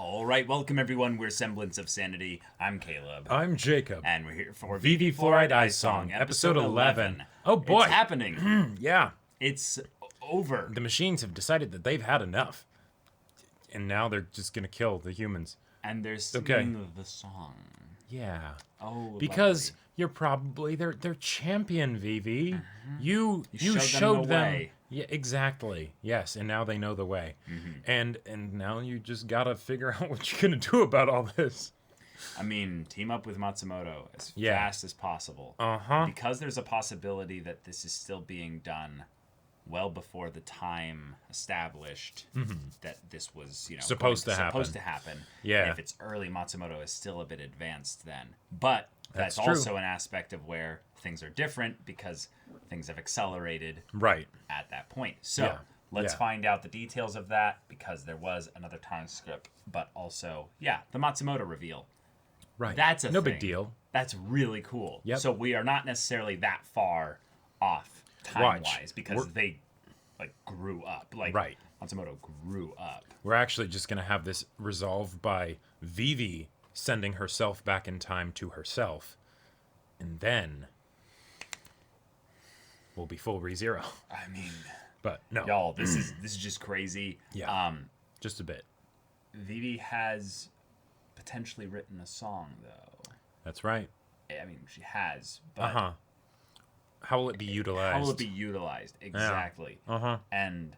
All right, welcome everyone. We're Semblance of Sanity. I'm Caleb. I'm Jacob. And we're here for Vivy Fluorite Ice Song, episode 11. Oh boy. It's happening. Yeah. It's over. The machines have decided that they've had enough. And now they're just going to kill the humans. And they're singing the song. Yeah. Oh, because lovely. you're probably their champion, Vivy. Mm-hmm. You showed them the way. Yeah, exactly. Yes, and now they know the way. Mm-hmm. And now you just got to figure out what you're going to do about all this. I mean, team up with Matsumoto as Yeah. fast as possible. Uh-huh. Because there's a possibility that this is still being done well before the time established that this was, Supposed to happen. Yeah. And if it's early, Matsumoto is still a bit advanced then. But that's true. also an aspect of where things are different because things have accelerated Right. at that point. So let's find out the details of that because there was another time skip, but also, the Matsumoto reveal. Right. That's a no thing. big deal. That's really cool. Yep. So we are not necessarily that far off time-wise because they grew up. Right. Matsumoto grew up. We're actually just going to have this resolved by Vivy sending herself back in time to herself. And then we'll be full ReZero. I mean, but no. y'all, this is just crazy. Yeah. Just a bit. Vivy has potentially written a song though. That's right. I mean, she has, but how will it be utilized? How will it be utilized? Exactly. Yeah. And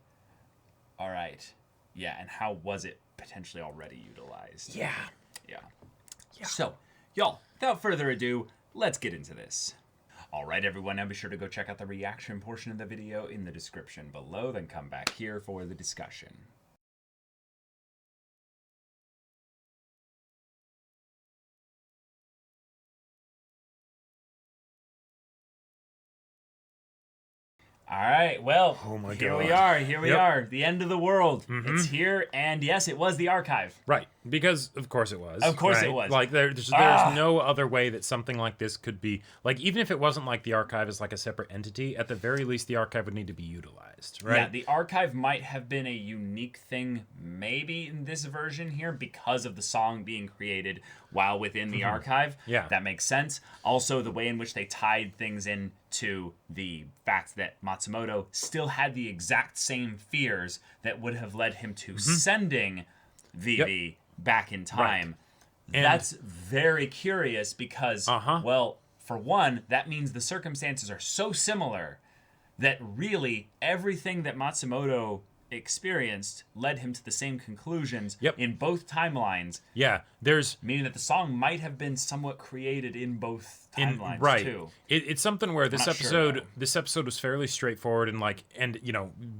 all right. Yeah, and how was it potentially already utilized? Yeah. So, y'all, without further ado, let's get into this. All right, everyone, now be sure to go check out the reaction portion of the video in the description below, then come back here for the discussion. All right, well, here we are. Here we are. The end of the world. It's here, and yes, it was the archive. Right, because of course it was. Of course it was. Like, there's no other way that something like this could be... Like, even if it wasn't like the archive is like a separate entity, at the very least, the archive would need to be utilized, right? Yeah, the archive might have been a unique thing maybe in this version here because of the song being created while within the archive. Yeah. That makes sense. Also, the way in which they tied things in to the fact that Matsumoto still had the exact same fears that would have led him to sending Vivy back in time. Right. That's very curious because, well, for one, that means the circumstances are so similar that really everything that Matsumoto experienced led him to the same conclusions in both timelines. Yeah, meaning that the song might have been somewhat created in both timelines too. It's something where this episode was fairly straightforward and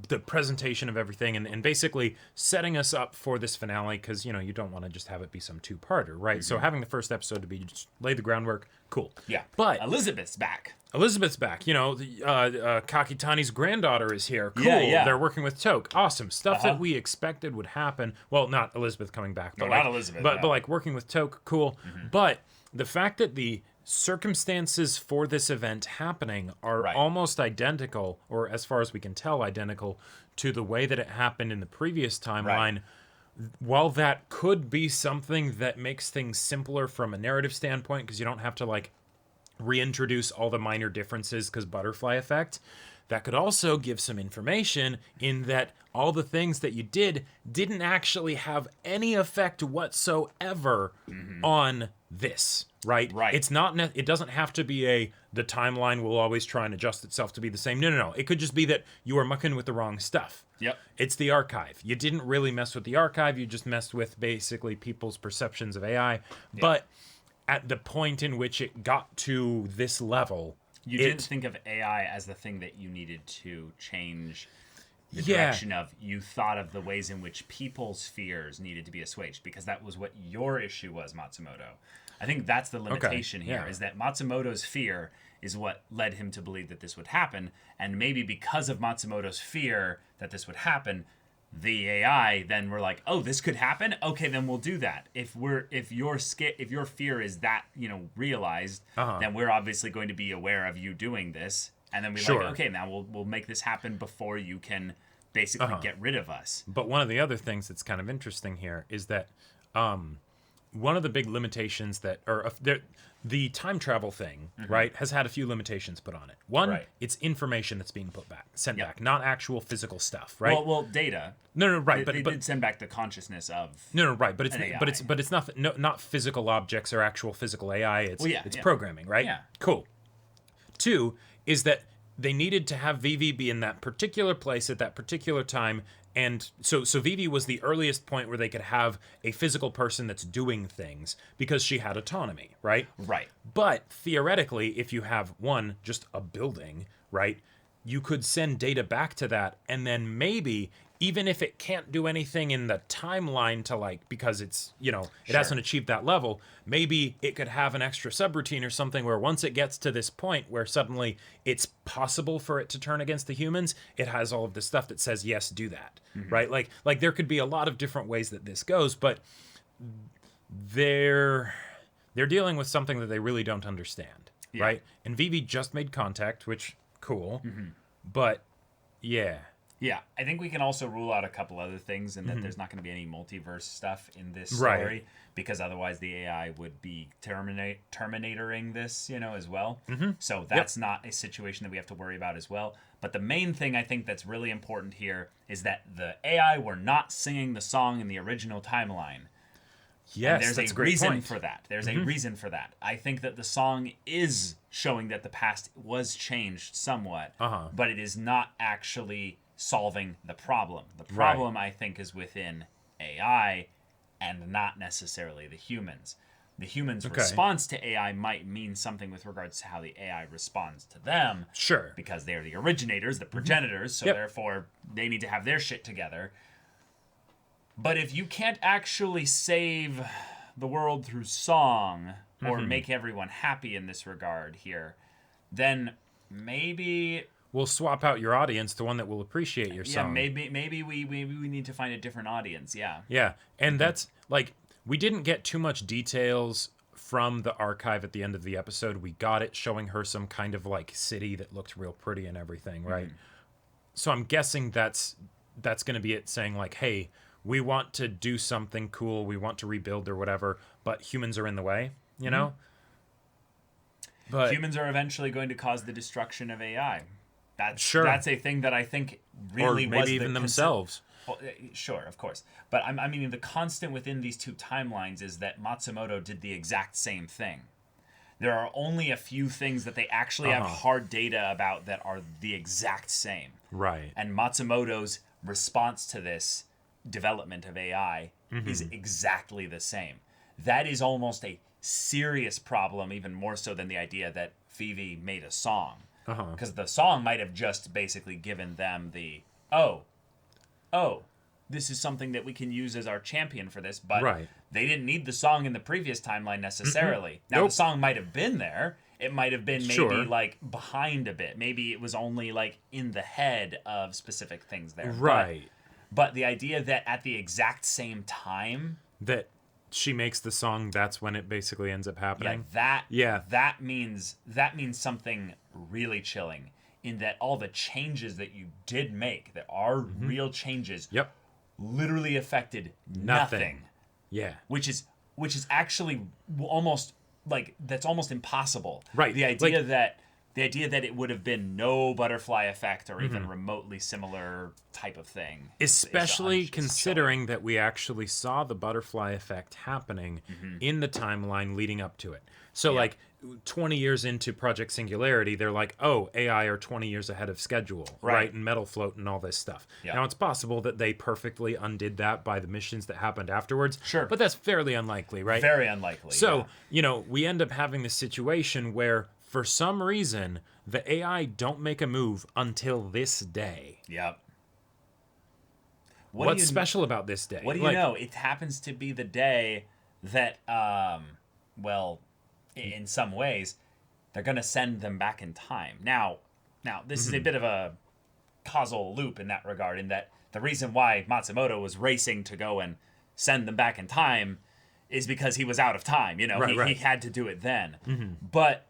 the presentation of everything and basically setting us up for this finale because you don't want to just have it be some two-parter, right? So having the first episode to be just lay the groundwork, cool. Yeah, but Elizabeth's back. Kakitani's granddaughter is here. Cool. Yeah. They're working with Toke. Awesome. Stuff that we expected would happen. Well, not Elizabeth coming back. But not Elizabeth. But like working with Toke, cool. But the fact that the circumstances for this event happening are almost identical, or as far as we can tell, identical to the way that it happened in the previous timeline. While that could be something that makes things simpler from a narrative standpoint, because you don't have to reintroduce all the minor differences because butterfly effect, that could also give some information in that all the things that you didn't actually have any effect whatsoever on this, right? It's not it doesn't have to be the timeline will always try and adjust itself to be the same. No. It could just be that you are mucking with the wrong stuff. Yep. It's the archive. You didn't really mess with the archive. You just messed with basically people's perceptions of AI. Yep. But at the point in which it got to this level, you didn't think of AI as the thing that you needed to change the direction of. You thought of the ways in which people's fears needed to be assuaged because that was what your issue was, Matsumoto. I think that's the limitation here, is that Matsumoto's fear is what led him to believe that this would happen, and maybe because of Matsumoto's fear that this would happen, the AI then were like, oh, this could happen? Okay, then we'll do that. If your fear is that, realized, then we're obviously going to be aware of you doing this. And then we're like, okay, now we'll make this happen before you can basically get rid of us. But one of the other things that's kind of interesting here is that one of the big limitations that, the time travel thing, right, has had a few limitations put on it. One, it's information that's being sent back, not actual physical stuff, right? Well, data. No, right, They did send back the consciousness of. No, right, but it's it's not physical objects or actual physical AI. It's programming, right? Yeah. Cool. Two is that they needed to have Vivy be in that particular place at that particular time. And so Vivy was the earliest point where they could have a physical person that's doing things because she had autonomy, right? Right. But theoretically, if you have just a building, right, you could send data back to that, and then maybe, even if it can't do anything in the timeline to because it's, it hasn't achieved that level, maybe it could have an extra subroutine or something where once it gets to this point where suddenly it's possible for it to turn against the humans, it has all of this stuff that says, yes, do that, right? Like there could be a lot of different ways that this goes, but they're dealing with something that they really don't understand, right? And Vivy just made contact, which, cool, but yeah. Yeah, I think we can also rule out a couple other things, and that there's not going to be any multiverse stuff in this story, because otherwise the AI would be terminatoring this, as well. So that's not a situation that we have to worry about as well. But the main thing I think that's really important here is that the AI were not singing the song in the original timeline. Yes, and there's a reason for that. There's a reason for that. I think that the song is showing that the past was changed somewhat, but it is not actually solving the problem. The problem, I think, is within AI and not necessarily the humans. The humans' response to AI might mean something with regards to how the AI responds to them. Sure. Because they're the originators, the progenitors, so therefore they need to have their shit together. But if you can't actually save the world through song or make everyone happy in this regard here, then maybe we'll swap out your audience to one that will appreciate your song. Yeah, maybe we need to find a different audience, yeah. Yeah, and that's, we didn't get too much details from the archive at the end of the episode. We got it showing her some kind of, city that looked real pretty and everything, right? So I'm guessing that's going to be it saying, hey, we want to do something cool, we want to rebuild or whatever, but humans are in the way, you know? But humans are eventually going to cause the destruction of AI. That's a thing that I think really or maybe was even themselves. Well, sure, of course. But I mean, the constant within these two timelines is that Matsumoto did the exact same thing. There are only a few things that they actually have hard data about that are the exact same. Right. And Matsumoto's response to this development of AI is exactly the same. That is almost a serious problem, even more so than the idea that Vivy made a song. Because the song might have just basically given them the, this is something that we can use as our champion for this, but they didn't need the song in the previous timeline necessarily. Now, the song might have been there. It might have been maybe behind a bit. Maybe it was only in the head of specific things there. Right. But the idea that at the exact same time that she makes the song, that's when it basically ends up happening. That means something really chilling, in that all the changes that you did make, that are real changes, literally affected nothing. Yeah. Which is actually almost that's almost impossible. Right. The idea that it would have been no butterfly effect or even remotely similar type of thing. Especially considering that we actually saw the butterfly effect happening in the timeline leading up to it. So 20 years into Project Singularity, they're like, oh, AI are 20 years ahead of schedule, right? And Metal Float and all this stuff. Yeah. Now, it's possible that they perfectly undid that by the missions that happened afterwards. Sure. But that's fairly unlikely, right? Very unlikely. So, we end up having this situation where, for some reason, the AI don't make a move until this day. Yep. What's special about this day? What do you know? It happens to be the day that, in some ways, they're going to send them back in time. Now, this is a bit of a causal loop in that regard, in that the reason why Matsumoto was racing to go and send them back in time is because he was out of time. He had to do it then. But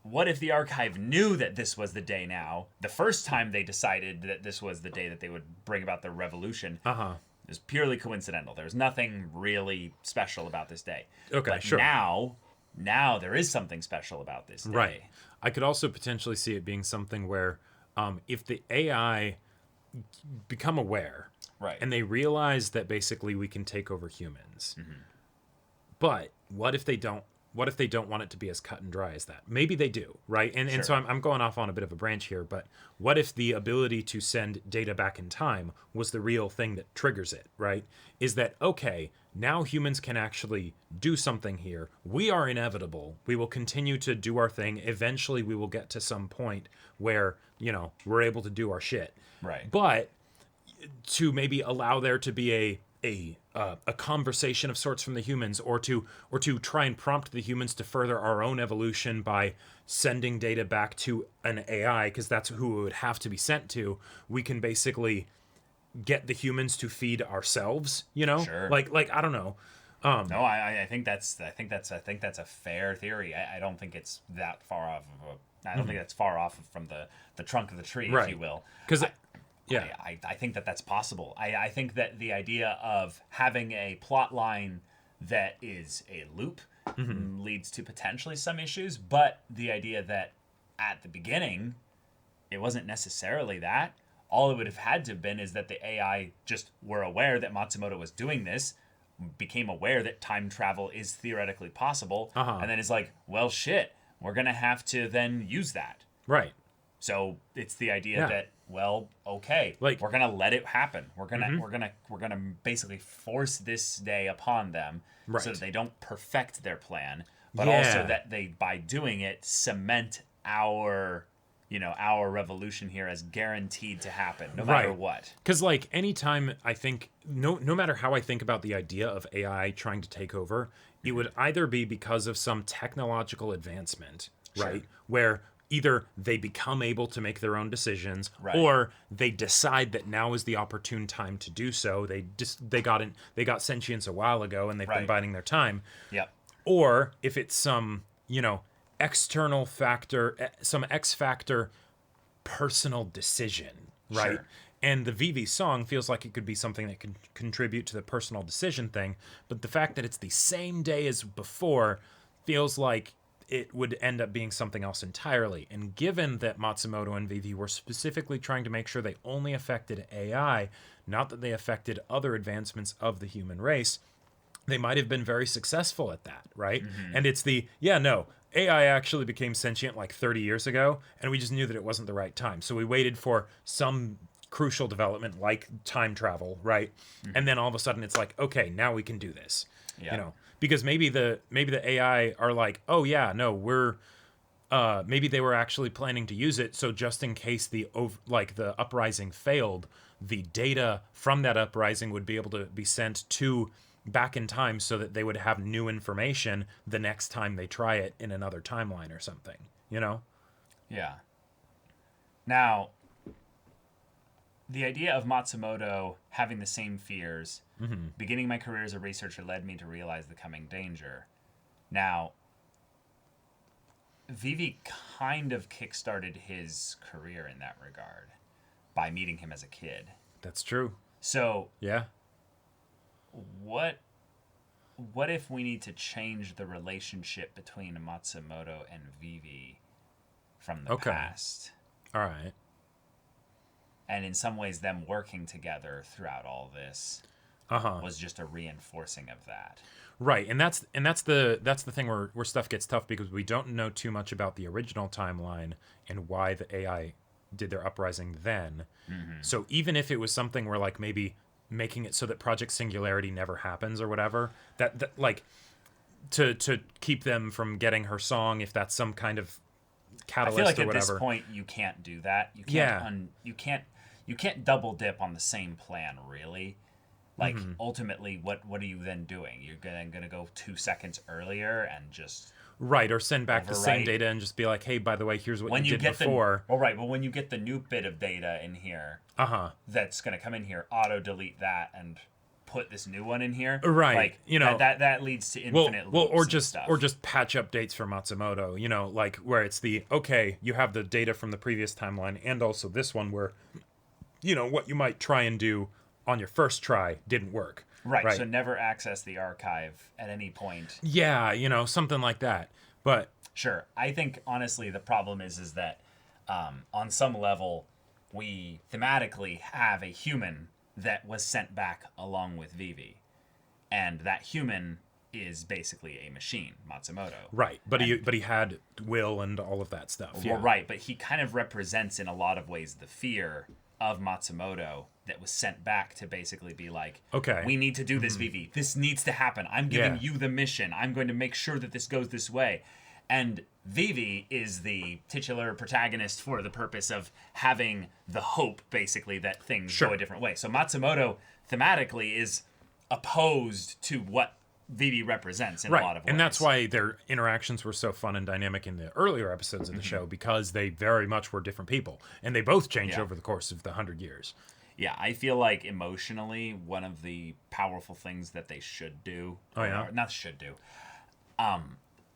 what if the archive knew that this was the day now? The first time they decided that this was the day that they would bring about the revolution. It's purely coincidental. There's nothing really special about this day. Okay, but sure. Now there is something special about this day. Right. I could also potentially see it being something where if the AI become aware, Right. and they realize that basically we can take over humans, but what if they don't? What if they don't want it to be as cut and dry as that? Maybe they do, right? And so I'm going off on a bit of a branch here, but what if the ability to send data back in time was the real thing that triggers it, right? Is that, okay, now humans can actually do something here. We are inevitable. We will continue to do our thing. Eventually we will get to some point where, we're able to do our shit. Right. But to maybe allow there to be a conversation of sorts from the humans, or to try and prompt the humans to further our own evolution by sending data back to an AI, because that's who it would have to be sent to. We can basically get the humans to feed ourselves, Sure. like I don't know. No, I think that's a fair theory. I don't think it's that far off of I don't think that's far off from the trunk of the tree, Right. if you will. Because I think that's possible. I think that the idea of having a plot line that is a loop leads to potentially some issues, but the idea that at the beginning it wasn't necessarily that. All it would have had to have been is that the AI just were aware that Matsumoto was doing this, became aware that time travel is theoretically possible, and then it's like, well, shit, we're going to have to then use that. Right. So it's the idea that, well, okay, Like, we're gonna let it happen. We're gonna basically force this day upon them, so that they don't perfect their plan, but also that they, by doing it, cement our revolution here as guaranteed to happen, no matter what. Because like anytime I think, no matter how I think about the idea of AI trying to take over, it would either be because of some technological advancement, right, where either they become able to make their own decisions, or they decide that now is the opportune time to do so. They got sentience a while ago, and they've been biding their time. Yep. Or if it's some external factor, some X factor personal decision, right? Sure. And the Vivy song feels like it could be something that could contribute to the personal decision thing, but the fact that it's the same day as before feels like it would end up being something else entirely. And given that Matsumoto and Vivy were specifically trying to make sure they only affected AI, not that they affected other advancements of the human race, they might have been very successful at that, right? And it's AI actually became sentient like 30 years ago, and we just knew that it wasn't the right time. So we waited for some crucial development like time travel, right? And then all of a sudden it's like, okay, now we can do this. Because maybe the AI are like, oh yeah, no, we're maybe they were actually planning to use it, so just in case the uprising failed, the data from that uprising would be able to be sent to back in time, so that they would have new information the next time they try it in another timeline or something, Yeah. Now, the idea of Matsumoto having the same fears, beginning my career as a researcher led me to realize the coming danger. Now, Vivy kind of kickstarted his career in that regard by meeting him as a kid. That's true. So, yeah. What if we need to change the relationship between Matsumoto and Vivy from the past? All right. And in some ways, them working together throughout all this was just a reinforcing of that. Right, and that's the thing where stuff gets tough, because we don't know too much about the original timeline and why the AI did their uprising then. So even if it was something where like maybe making it so that Project Singularity never happens or whatever, that like to keep them from getting her song, if that's some kind of catalyst or whatever. I feel like at this point you can't do that. You can't double dip on the same plan, really. Like ultimately, what are you then doing? You're gonna go 2 seconds earlier and just or send back the same data and just be like, hey, by the way, here's what you did before. But when you get the new bit of data in here, that's gonna come in here, auto delete that and put this new one in here, right? Like, that leads to infinite loops or just patch updates for Matsumoto, like where it's you have the data from the previous timeline and also this one where, what you might try and do on your first try didn't work. Right. So never access the archive at any point. Yeah, something like that. But sure, I think honestly the problem is that on some level we thematically have a human that was sent back along with Vivy, and that human is basically a machine, Matsumoto. Right, but he had will and all of that stuff. Well, right, but he kind of represents in a lot of ways the fear of Matsumoto that was sent back to basically be like, okay, we need to do this, Vivy. This needs to happen. I'm giving you the mission. I'm going to make sure that this goes this way. And Vivy is the titular protagonist for the purpose of having the hope, basically, that things go a different way. So Matsumoto, thematically, is opposed to what Vivy represents in a lot of ways. And that's why their interactions were so fun and dynamic in the earlier episodes of the show, because they very much were different people. And they both changed over the course of the 100 years. Yeah, I feel like emotionally, one of the powerful things that they should do, not should do,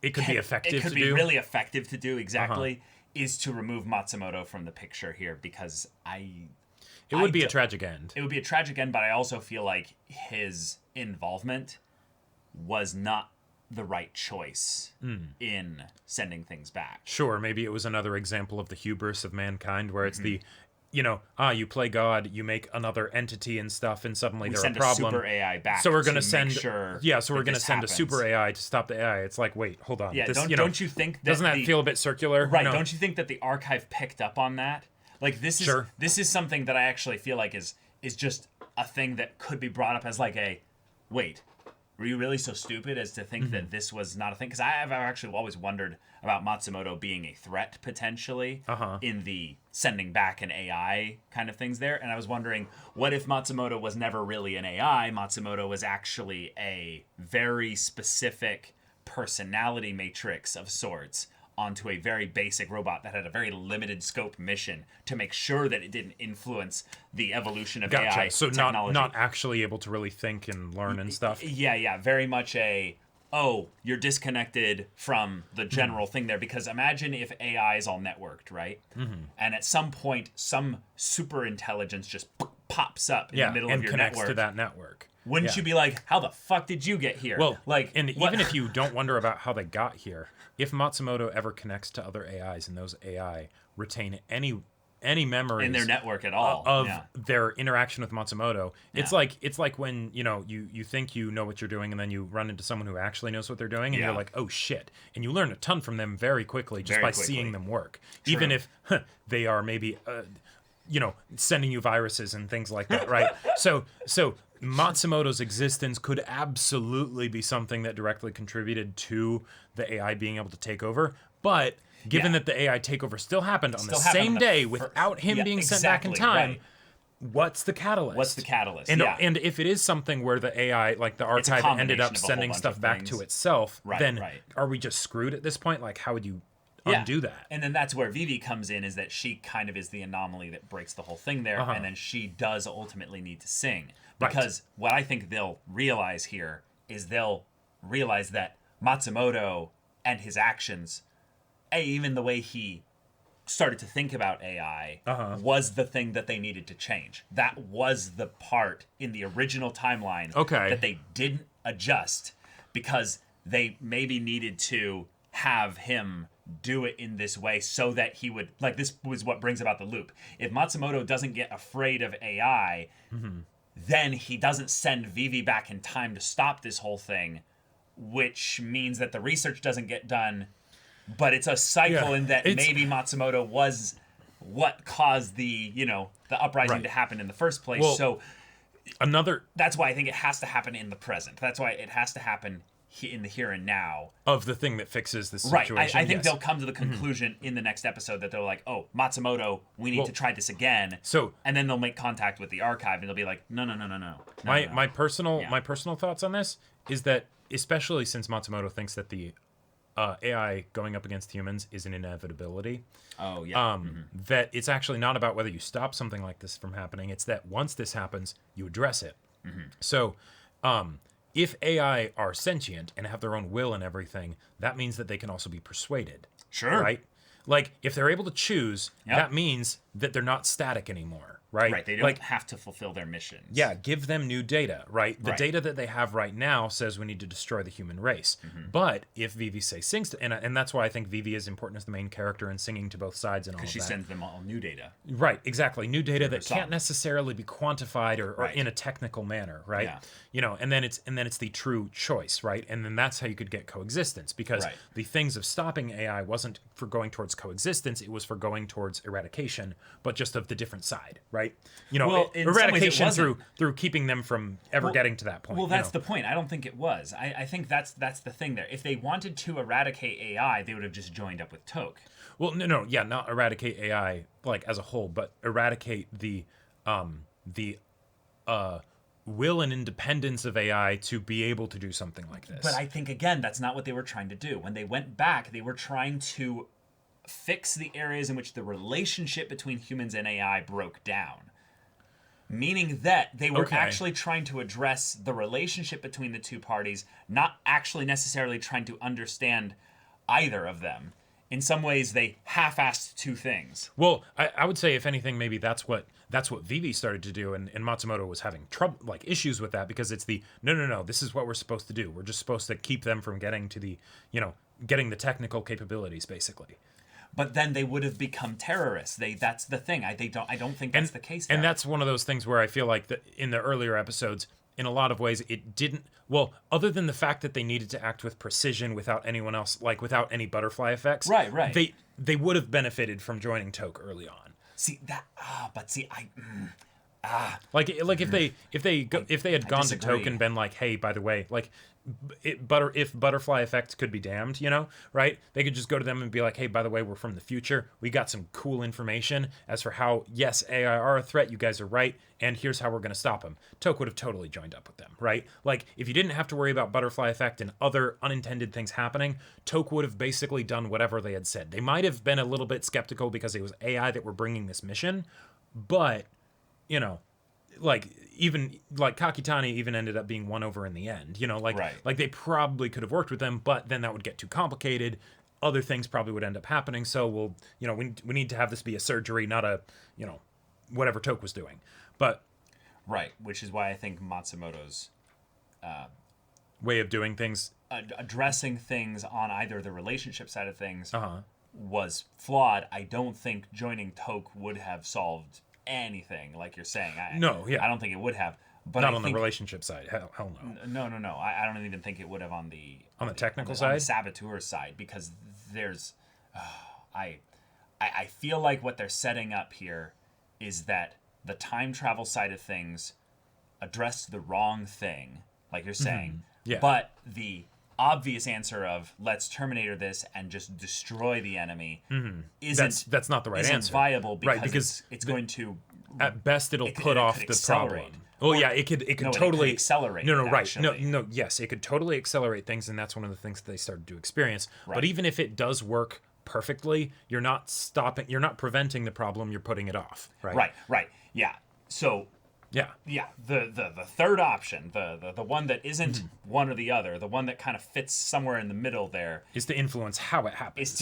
it could be effective to do. It could be really effective to do, exactly, is to remove Matsumoto from the picture here, because it would be a tragic end. It would be a tragic end, but I also feel like his involvement was not the right choice in sending things back. Sure, maybe it was another example of the hubris of mankind, where it's the, you play God, you make another entity and stuff, and suddenly they're a problem. We send a super AI back. So we're going to send, we're going to send a super AI to stop the AI. It's like, wait, hold on. Yeah, don't you think that doesn't that feel a bit circular? Right? Don't you think that the archive picked up on that? Like this is something that I actually feel like is just a thing that could be brought up as like a, wait, were you really so stupid as to think that this was not a thing? Because I've actually always wondered about Matsumoto being a threat, potentially, in the sending back an AI kind of things there. And I was wondering, what if Matsumoto was never really an AI? Matsumoto was actually a very specific personality matrix of sorts onto a very basic robot that had a very limited scope mission to make sure that it didn't influence the evolution of AI so technology. not actually able to really think and learn and stuff. Yeah, very much you're disconnected from the general thing there, because imagine if AI is all networked, right? And at some point, some super intelligence just pops up in the middle of your connects network. to that network. Wouldn't you be like, how the fuck did you get here? Well, even if you don't wonder about how they got here, if Matsumoto ever connects to other AIs and those AI retain any memories in their network at all of their interaction with Matsumoto, it's like when you think you know what you're doing, and then you run into someone who actually knows what they're doing, and you're like, oh shit, and you learn a ton from them very quickly just by seeing them work. True. Even if they are maybe sending you viruses and things like that, right? So Matsumoto's existence could absolutely be something that directly contributed to the AI being able to take over, but given that the AI takeover still happened on the same day without him being sent back in time, what's the catalyst? And if it is something where the AI, like the archive, ended up sending stuff back to itself, then are we just screwed at this point? Like, how would you undo that? And then that's where Vivy comes in, is that she kind of is the anomaly that breaks the whole thing there, and then she does ultimately need to sing. Because what I think they'll realize here is they'll realize that Matsumoto and his actions, even the way he started to think about AI, was the thing that they needed to change. That was the part in the original timeline that they didn't adjust, because they maybe needed to have him do it in this way so that he would, like, this was what brings about the loop. If Matsumoto doesn't get afraid of AI, then he doesn't send Vivy back in time to stop this whole thing, which means that the research doesn't get done. But it's a cycle in that maybe Matsumoto was what caused the uprising to happen in the first place. Well, that's why I think it has to happen in the present. That's why it has to happen in the here and now of the thing that fixes the situation. Right. I think they'll come to the conclusion in the next episode that they're like, oh, Matsumoto, we need to try this again. And then they'll make contact with the archive, and they'll be like, no. My personal thoughts on this is that, especially since Matsumoto thinks that the AI going up against humans is an inevitability. Oh, yeah. That it's actually not about whether you stop something like this from happening. It's that once this happens, you address it. So, if AI are sentient and have their own will and everything, that means that they can also be persuaded. Sure. Right? Like, if they're able to choose, that means that they're not static anymore. right? Right, they don't have to fulfill their missions. Yeah, give them new data, right? The data that they have right now says we need to destroy the human race. But if Vivy, say, sings, and that's why I think Vivy is important as the main character and singing to both sides and all of that. Because she sends them all new data. Right, exactly. New data that can't necessarily be quantified or in a technical manner, right? Yeah. You know, and then it's the true choice, right? And then that's how you could get coexistence, because the things of stopping AI wasn't for going towards coexistence, it was for going towards eradication, but just of the different side, right? You know, Well, eradication through keeping them from ever getting to that point. Well, that's the point. I don't think it was. I think that's the thing there. If they wanted to eradicate AI, they would have just joined up with Toke. Well, yeah, not eradicate AI like as a whole, but eradicate the will and independence of AI to be able to do something like this. But I think, again, that's not what they were trying to do. When they went back, they were trying to fix the areas in which the relationship between humans and AI broke down. Meaning that they were actually trying to address the relationship between the two parties, not actually necessarily trying to understand either of them. In some ways, they half-assed two things. Well, I would say, if anything, maybe that's what Vivy started to do, and Matsumoto was having trouble, like issues with that, because it's the no, this is what we're supposed to do. We're just supposed to keep them from getting to the, getting the technical capabilities, basically. But then they would have become terrorists. That's the thing. I don't think that's the case. And that's one of those things where I feel like that in the earlier episodes, in a lot of ways, it didn't. Well, other than the fact that they needed to act with precision without anyone else, like without any butterfly effects. Right. They would have benefited from joining Toke early on. See that? Like if they had gone to Toke and been like, hey, by the way, like, if butterfly effects could be damned, right? They could just go to them and be like, hey, by the way, we're from the future. We got some cool information as for how, yes, AI are a threat. You guys are right. And here's how we're going to stop them. Toke would have totally joined up with them, right? Like, if you didn't have to worry about butterfly effect and other unintended things happening, Toke would have basically done whatever they had said. They might have been a little bit skeptical because it was AI that were bringing this mission, but, like, even like Kakitani even ended up being won over in the end, like they probably could have worked with them, but then that would get too complicated. Other things probably would end up happening. So we need to have this be a surgery, not a, whatever Toke was doing. But right, which is why I think Matsumoto's way of doing things, addressing things on either the relationship side of things was flawed. I don't think joining Toke would have solved anything, like you're saying. I don't think it would have. But not on the relationship side. Hell no. No. I don't even think it would have on the technical side, on the saboteur side, because there's, I feel like what they're setting up here is that the time travel side of things addressed the wrong thing, like you're saying. Yeah. But the obvious answer of let's Terminator this and just destroy the enemy that's not the right answer. Viable because it's going to, at best, it'll put off the problem. Oh yeah, it could totally accelerate. Yes, it could totally accelerate things, and that's one of the things that they started to experience. Right. But even if it does work perfectly, you're not preventing the problem, you're putting it off. Right. Yeah. So Yeah, the third option, the one that isn't one or the other, the one that kind of fits somewhere in the middle there, is to influence how it happens.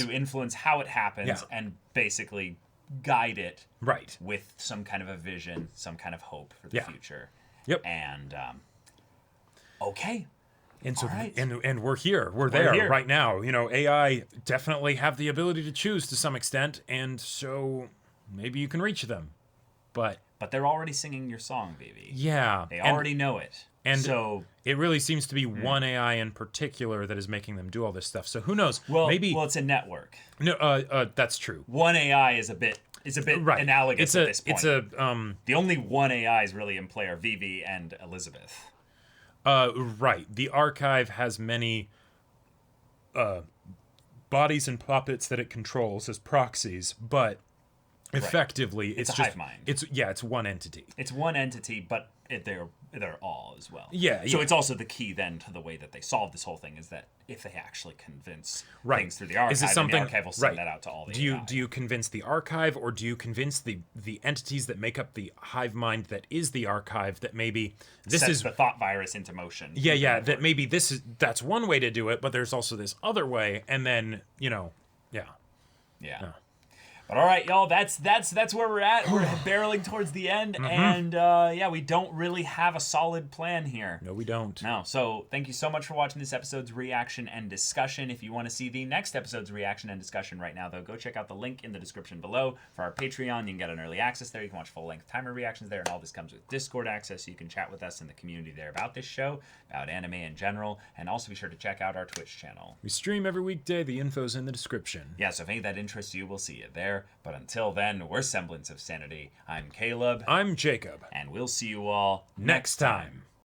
And basically guide it right with some kind of a vision, some kind of hope for the future. Yep. And okay. And so and we're here. We're there right now. AI definitely have the ability to choose to some extent, and so maybe you can reach them. But they're already singing your song, Vivy. Yeah. They already know it. And so it really seems to be one AI in particular that is making them do all this stuff. So who knows? Well, maybe it's a network. No, that's true. One AI is a bit right. analogous at this point. The only one AIs really in play are Vivy and Elizabeth. Right. The archive has many bodies and puppets that it controls as proxies, but effectively it's a just hive mind. It's one entity. It's one entity, but they're all as well. Yeah. So it's also the key then to the way that they solve this whole thing is that if they actually convince things through the archive, and the archive will send that out to all the AI. Do you convince the archive, or do you convince the entities that make up the hive mind that is the archive that maybe this sets is the thought virus into motion? Yeah. That maybe that's one way to do it, but there's also this other way, and then Yeah. But all right, y'all, that's where we're at. We're barreling towards the end, and yeah, we don't really have a solid plan here. No, we don't. No, so thank you so much for watching this episode's reaction and discussion. If you want to see the next episode's reaction and discussion right now, though, go check out the link in the description below for our Patreon. You can get an early access there. You can watch full-length timer reactions there, and all this comes with Discord access, so you can chat with us in the community there about this show, about anime in general, and also be sure to check out our Twitch channel. We stream every weekday. The info's in the description. Yeah, so if any of that interests you, we'll see you there. But until then, we're Semblance of Sanity. I'm Caleb. I'm Jacob. And we'll see you all next time.